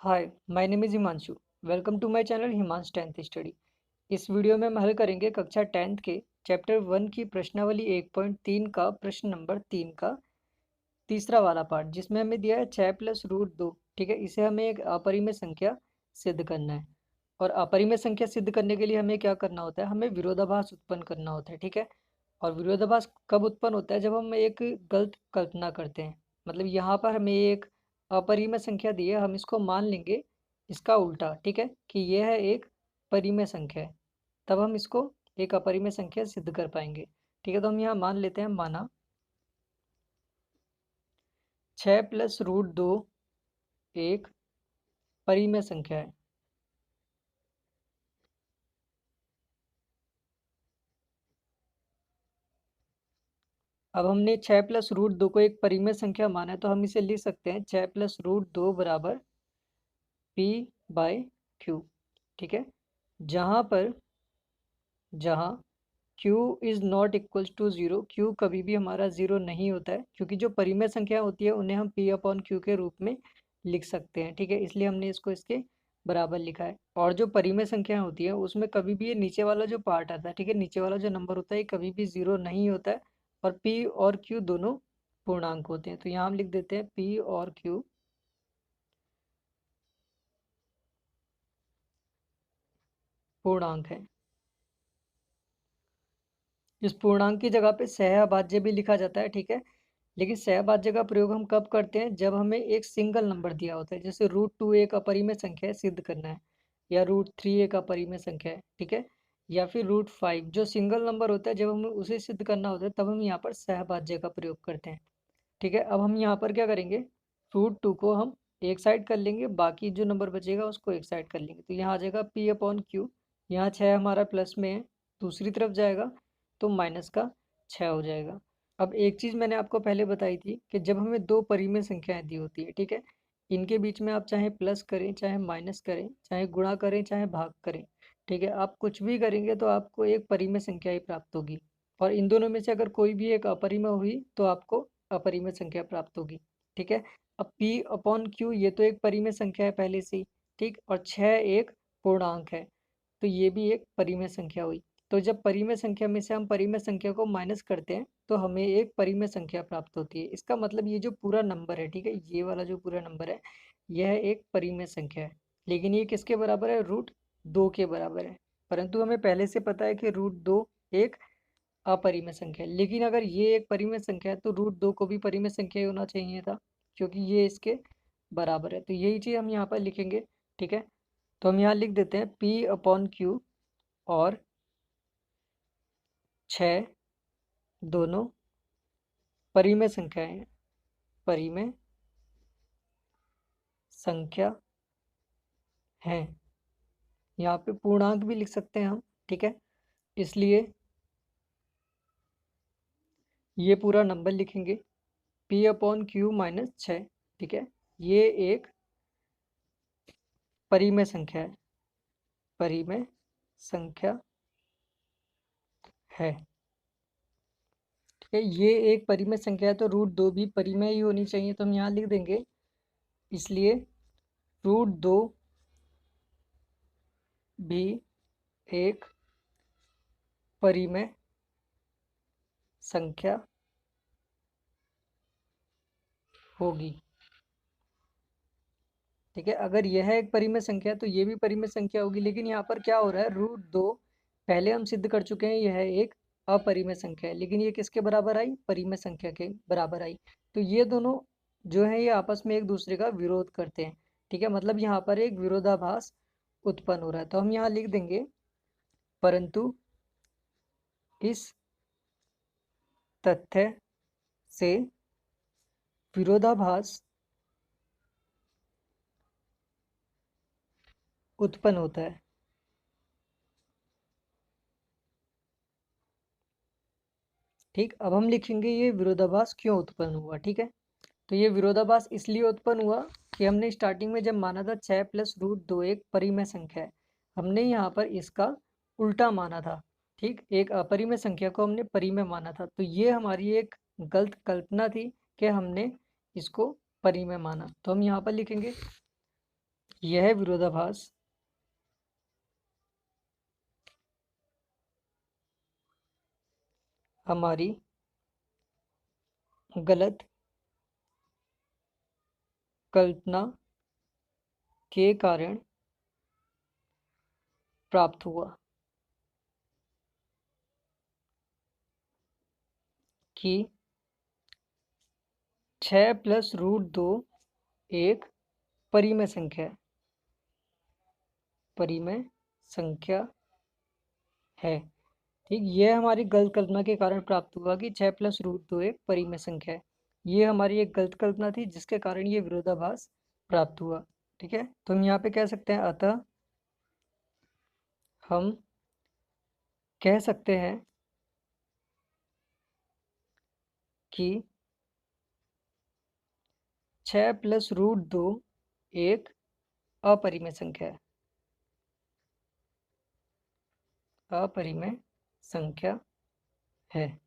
Hi, my name is Himanshu. Welcome to my channel Himansh 10th स्टडी। इस वीडियो में हम हल करेंगे कक्षा 10th के चैप्टर 1 की प्रश्नावली 1.3 का प्रश्न नंबर 3 का तीसरा वाला पार्ट, जिसमें हमें दिया है 6 प्लस रूट 2। ठीक है, इसे हमें एक अपरिमेय संख्या सिद्ध करना है। और अपरिमेय संख्या सिद्ध करने के लिए हमें क्या करना होता है, हमें विरोधाभास उत्पन्न करना होता है। ठीक है, और विरोधाभास कब उत्पन्न होता है, जब हम एक गलत कल्पना करते हैं। मतलब यहाँ पर हमें एक अपरिमेय संख्या दी है, हम इसको मान लेंगे इसका उल्टा। ठीक है, कि यह है एक परिमेय संख्या है, तब हम इसको एक अपरिमेय संख्या सिद्ध कर पाएंगे। ठीक है, तो हम यहाँ मान लेते हैं, माना 6 प्लस रूट 2 एक परिमेय संख्या है। अब हमने 6 प्लस रूट 2 को एक परिमेय संख्या माना है, तो हम इसे लिख सकते हैं 6 प्लस रूट 2 बराबर पी बाय क्यू। ठीक है, जहाँ q is not equals to zero, q कभी भी हमारा ज़ीरो नहीं होता है, क्योंकि जो परिमेय संख्या होती है उन्हें हम p अपॉन क्यू के रूप में लिख सकते हैं। ठीक है, इसलिए हमने इसको इसके बराबर लिखा है। और जो परिमेय संख्या होती है उसमें कभी भी ये नीचे वाला जो पार्ट आता है, ठीक है, नीचे वाला जो नंबर होता है, ये कभी भी ज़ीरो नहीं होता है। और p और q दोनों पूर्णांक होते हैं, तो यहाँ हम लिख देते हैं p और q पूर्णांक है। इस पूर्णांक की जगह पे सहअभाज्य भी लिखा जाता है। ठीक है, लेकिन सहअभाज्य का प्रयोग हम कब करते हैं, जब हमें एक सिंगल नंबर दिया होता है। जैसे रूट 2 एक अपरिमेय संख्या है, सिद्ध करना है, या रूट 3 एक अपरिमेय संख्या है। ठीक है, या फिर रूट 5 जो सिंगल नंबर होता है, जब हमें उसे सिद्ध करना होता है तब हम यहाँ पर सहअभाज्य का प्रयोग करते हैं। ठीक है, अब हम यहाँ पर क्या करेंगे, रूट 2 को हम एक साइड कर लेंगे, बाकी जो नंबर बचेगा उसको एक साइड कर लेंगे। तो यहाँ आ जाएगा p अपॉन क्यू, यहाँ 6 हमारा प्लस में है, दूसरी तरफ जाएगा तो माइनस का 6 हो जाएगा। अब एक चीज़ मैंने आपको पहले बताई थी कि जब हमें दो परिमेय संख्याएं दी होती है, ठीक है, इनके बीच में आप चाहे प्लस करें, चाहे माइनस करें, चाहे गुणा करें, चाहे भाग करें, ठीक है, आप कुछ भी करेंगे तो आपको एक परिमेय संख्या ही प्राप्त होगी। और इन दोनों में से अगर कोई भी एक अपरिमेय हुई तो आपको अपरिमेय संख्या प्राप्त होगी। ठीक है, अब p अपॉन क्यू ये तो एक परिमेय संख्या है पहले से ही, ठीक, और 6 एक पूर्णांक है, तो ये भी एक परिमेय संख्या हुई। तो जब परिमेय संख्या में से हम परिमेय संख्या को माइनस करते हैं तो हमें एक परिमेय संख्या प्राप्त होती है। इसका मतलब ये जो पूरा नंबर है, ठीक है, ये वाला जो पूरा नंबर है यह एक परिमेय संख्या है। लेकिन ये किसके बराबर है, रूट 2 के बराबर है। परंतु हमें पहले से पता है कि रूट 2 एक अपरिमेय संख्या है। लेकिन अगर ये एक परिमेय संख्या है तो रूट 2 को भी परिमेय संख्या ही होना चाहिए था, क्योंकि ये इसके बराबर है। तो यही चीज़ हम यहाँ पर लिखेंगे। ठीक है, तो हम यहाँ लिख देते हैं p अपॉन क्यू और 6 दोनों परिमेय संख्याएं हैं, परिमेय संख्या हैं। यहाँ पे पूर्णांक भी लिख सकते हैं हम। ठीक है, इसलिए ये पूरा नंबर लिखेंगे p अपॉन क्यू माइनस 6। ठीक है, ये एक परिमेय संख्या है, परिमेय संख्या है। ठीक है, ये एक परिमेय संख्या है तो रूट 2 भी परिमेय ही होनी चाहिए, तो हम यहाँ लिख देंगे, इसलिए रूट 2 भी एक परिमेय संख्या होगी। ठीक है, अगर यह एक परिमेय संख्या है तो ये भी परिमेय संख्या होगी। लेकिन यहाँ पर क्या हो रहा है, रूट 2 पहले हम सिद्ध कर चुके हैं यह एक अपरिमेय संख्या है, लेकिन ये किसके बराबर आई, परिमेय संख्या के बराबर आई। तो ये दोनों जो है ये आपस में एक दूसरे का विरोध करते हैं। ठीक है, मतलब यहाँ पर एक विरोधाभास उत्पन्न हो रहा है। तो हम यहाँ लिख देंगे, परंतु इस तथ्य से विरोधाभास उत्पन्न होता है। ठीक, अब हम लिखेंगे ये विरोधाभास क्यों उत्पन्न हुआ। ठीक है, तो ये विरोधाभास इसलिए उत्पन्न हुआ कि हमने स्टार्टिंग में जब माना था 6 प्लस रूट 2 एक परिमेय संख्या है, हमने यहाँ पर इसका उल्टा माना था। ठीक, एक अपरिमेय संख्या को हमने परिमेय माना था, तो ये हमारी एक गलत कल्पना थी कि हमने इसको परिमेय माना। तो हम यहाँ पर लिखेंगे, यह विरोधाभास हमारी गलत कल्पना के कारण प्राप्त हुआ कि 6 प्लस रूट 2 एक परिमेय संख्या है। परिमेय संख्या है। ठीक, ये हमारी गलत कल्पना के कारण प्राप्त हुआ कि 6 प्लस रूट 2 एक परिमेय संख्या है। ये हमारी एक गलत कल्पना थी जिसके कारण ये विरोधाभास प्राप्त हुआ। ठीक है, तो हम यहाँ पे कह सकते हैं अतः हम कह सकते हैं कि 6 प्लस रूट 2 एक अपरिमेय संख्या है। अपरिमेय संख्या है।